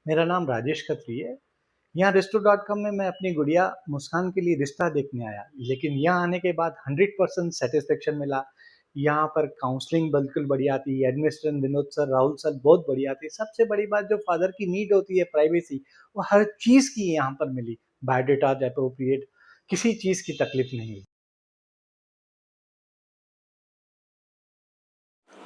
मेरा नाम राजेश खत्री है। यहाँ रेस्टो.com में मैं अपनी गुड़िया मुस्कान के लिए रिश्ता देखने आया, लेकिन यहाँ आने के बाद 100% सेटिस्फेक्शन मिला। यहाँ पर काउंसलिंग बिल्कुल बढ़िया थी, administration Vinod sir, Rahul sir बहुत बढ़िया थे। सबसे बड़ी बात जो फादर की नीड होती है प्राइवेसी, वो हर चीज़ की यहाँ पर मिली। बायोडेटा अप्रोप्रिएट, किसी चीज़ की तकलीफ नहीं हुई।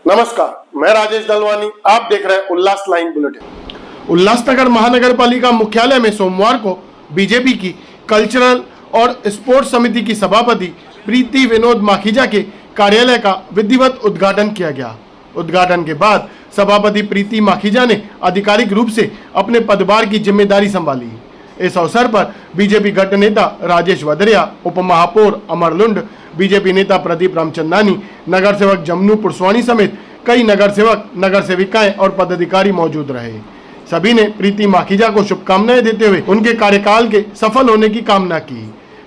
नमस्कार, मैं राजेश दलवानी, आप देख रहे हैं उल्लास लाइन बुलेटिन। उल्लासनगर महानगर पालिका मुख्यालय में सोमवार को बीजेपी की कल्चरल और स्पोर्ट्स समिति की सभापति प्रीति विनोद माखीजा के कार्यालय का विधिवत उद्घाटन किया गया। उद्घाटन के बाद सभापति प्रीति माखीजा ने आधिकारिक रूप से अपने पदभार की जिम्मेदारी संभाली। इस अवसर पर बीजेपी गट नेता राजेश वदरिया, उप महापौर अमर लुंड, बीजेपी नेता प्रदीप रामचंदानी, नगर सेवक जमनू पुरस्वाणी समेत कई नगर सेवक, नगर सेविकाएं और पदाधिकारी मौजूद रहे। सभी ने प्रीति माखीजा को शुभकामनाएं देते हुए उनके कार्यकाल के सफल होने की कामना की।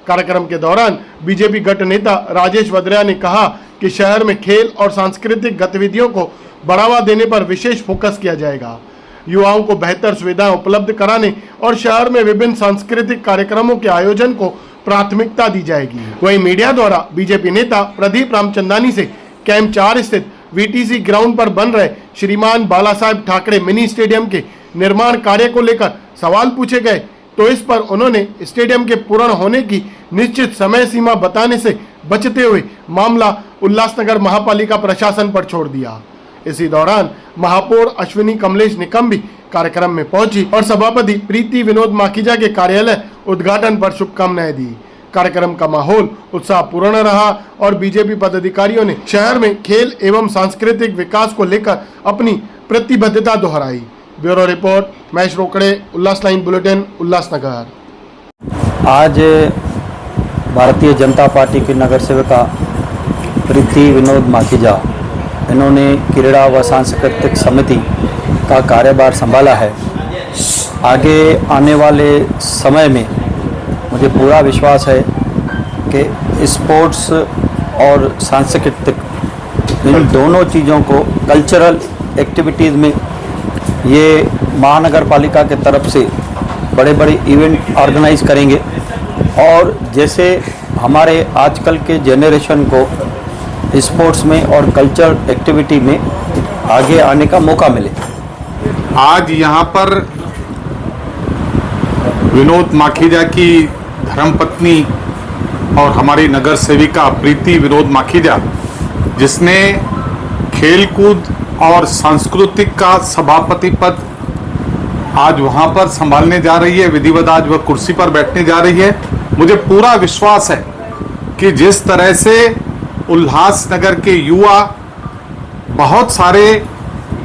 कार्यक्रम के दौरान बीजेपी गट नेता राजेश वदरिया ने कहा कि शहर में खेल और सांस्कृतिक गतिविधियों को बढ़ावा देने पर विशेष फोकस किया जाएगा। युवाओं को बेहतर सुविधाएं उपलब्ध कराने और शहर में विभिन्न सांस्कृतिक कार्यक्रमों के आयोजन को प्राथमिकता दी जाएगी। वहीं मीडिया द्वारा बीजेपी नेता प्रदीप रामचंदानी से कैंप 4 स्थित वीटीसी ग्राउंड पर बन रहे श्रीमान बाला साहेब ठाकरे मिनी स्टेडियम के निर्माण कार्य को लेकर सवाल पूछे गए, तो इस पर उन्होंने स्टेडियम के पूर्ण होने की निश्चित समय सीमा बताने से बचते हुए मामला उल्लासनगर महापालिका प्रशासन पर छोड़ दिया। इसी दौरान महापौर अश्विनी कमलेश निकम भी कार्यक्रम में पहुंची और सभापति प्रीति विनोद माखीजा के कार्यालय उद्घाटन पर शुभकामनाएं दी। कार्यक्रम का माहौल उत्साहपूर्ण रहा और बीजेपी पदाधिकारियों ने शहर में खेल एवं सांस्कृतिक विकास को लेकर अपनी प्रतिबद्धता दोहराई। ब्यूरो रिपोर्ट महेश रोकड़े, उल्लास लाइन बुलेटिन, उल्लासनगर। आज भारतीय जनता पार्टी की नगर सेविका प्रीति विनोद माखीजा, इन्होंने क्रीड़ा व सांस्कृतिक समिति का कार्यभार संभाला है। आगे आने वाले समय में मुझे पूरा विश्वास है कि स्पोर्ट्स और सांस्कृतिक इन दोनों चीज़ों को कल्चरल एक्टिविटीज़ में ये महानगर पालिका के तरफ से बड़े बड़े इवेंट ऑर्गेनाइज करेंगे और जैसे हमारे आजकल के जेनरेशन को स्पोर्ट्स में और कल्चरल एक्टिविटी में आगे आने का मौका मिले। आज यहाँ पर विनोद माखीजा की धर्मपत्नी और हमारी नगर सेविका प्रीति विनोद माखीजा, जिसने खेलकूद और सांस्कृतिक का सभापति पद आज वहाँ पर संभालने जा रही है, विधिवत आज वह कुर्सी पर बैठने जा रही है। मुझे पूरा विश्वास है कि जिस तरह से उल्लासनगर के युवा बहुत सारे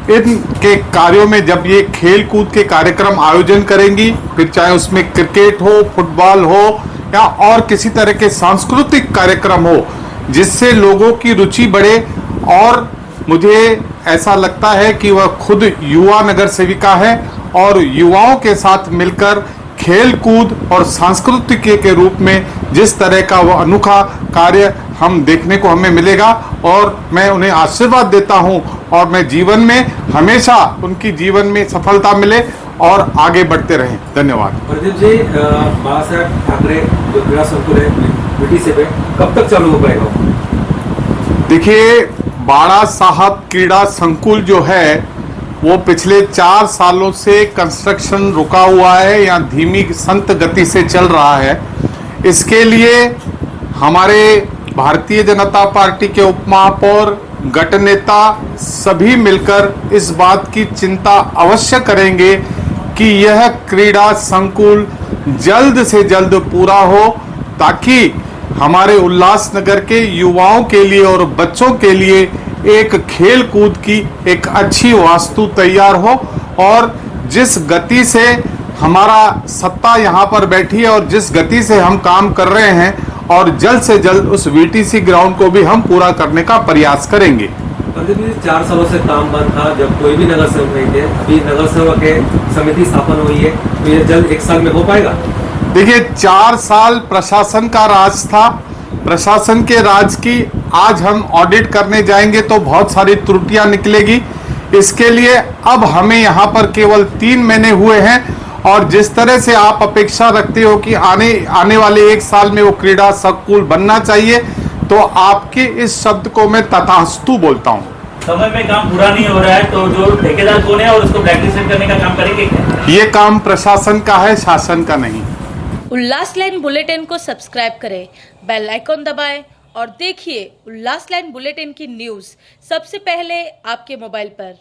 इनके कार्यों में जब ये खेल कूद के कार्यक्रम आयोजन करेंगी, फिर चाहे उसमें क्रिकेट हो, फुटबॉल हो या और किसी तरह के सांस्कृतिक कार्यक्रम हो, जिससे लोगों की रुचि बढ़े। और मुझे ऐसा लगता है कि वह खुद युवा नगर सेविका है और युवाओं के साथ मिलकर खेल कूद और सांस्कृतिक के रूप में जिस तरह का वह अनोखा कार्य हम देखने को हमें मिलेगा, और मैं उन्हें आशीर्वाद देता हूं और मैं जीवन में हमेशा उनकी जीवन में सफलता मिले और आगे बढ़ते रहें। धन्यवाद। प्रदीप जी, बाला साहेब ठाकरे जो क्रीड़ा संकुल है बीटीसी पे कब तक चालू हो पाएगा? देखिए, बाला साहब क्रीड़ा संकुल जो है वो पिछले 4 सालों से कंस्ट्रक्शन रुका हुआ है या धीमी संत गति से चल रहा है। इसके लिए हमारे भारतीय जनता पार्टी के उप महापौर, गट नेता सभी मिलकर इस बात की चिंता अवश्य करेंगे कि यह क्रीड़ा संकुल जल्द से जल्द पूरा हो, ताकि हमारे उल्लासनगर के युवाओं के लिए और बच्चों के लिए एक खेल कूद की एक अच्छी वास्तु तैयार हो। और जिस गति से हमारा सत्ता यहाँ पर बैठी है और जिस गति से हम काम कर रहे हैं, और जल्द से जल्द उस वीटीसी ग्राउंड को भी हम पूरा करने का प्रयास करेंगे। 4 सालों से काम बंद था, जब कोई भी नगर सेवक नहीं थे। अभी नगर सेवक के समिति स्थापन हुई है, तो ये जल्द 1 साल में हो पाएगा? देखिए, 4 साल प्रशासन का राज था। प्रशासन के राज की आज हम ऑडिट करने जाएंगे तो बहुत सारी त्रुटियां निकलेगी। इसके लिए अब हमें यहाँ पर केवल 3 महीने हुए हैं और जिस तरह से आप अपेक्षा रखते हो कि आने वाले 1 साल में वो क्रीड़ा संकुल बनना चाहिए, तो आपके इस शब्द को मैं तथास्तु बोलता हूँ। समय में काम पूरा नहीं हो रहा है तो जो ठेकेदार कौन है और उसको ब्लैकलिस्ट करने का काम करेंगे क्या? ये काम प्रशासन का है, शासन का नहीं। उल्लास लाइन बुलेटिन को सब्सक्राइब करें, बेल आइकॉन दबाएं और देखिए उल्लास लाइन बुलेटिन की न्यूज़ सबसे पहले आपके मोबाइल पर।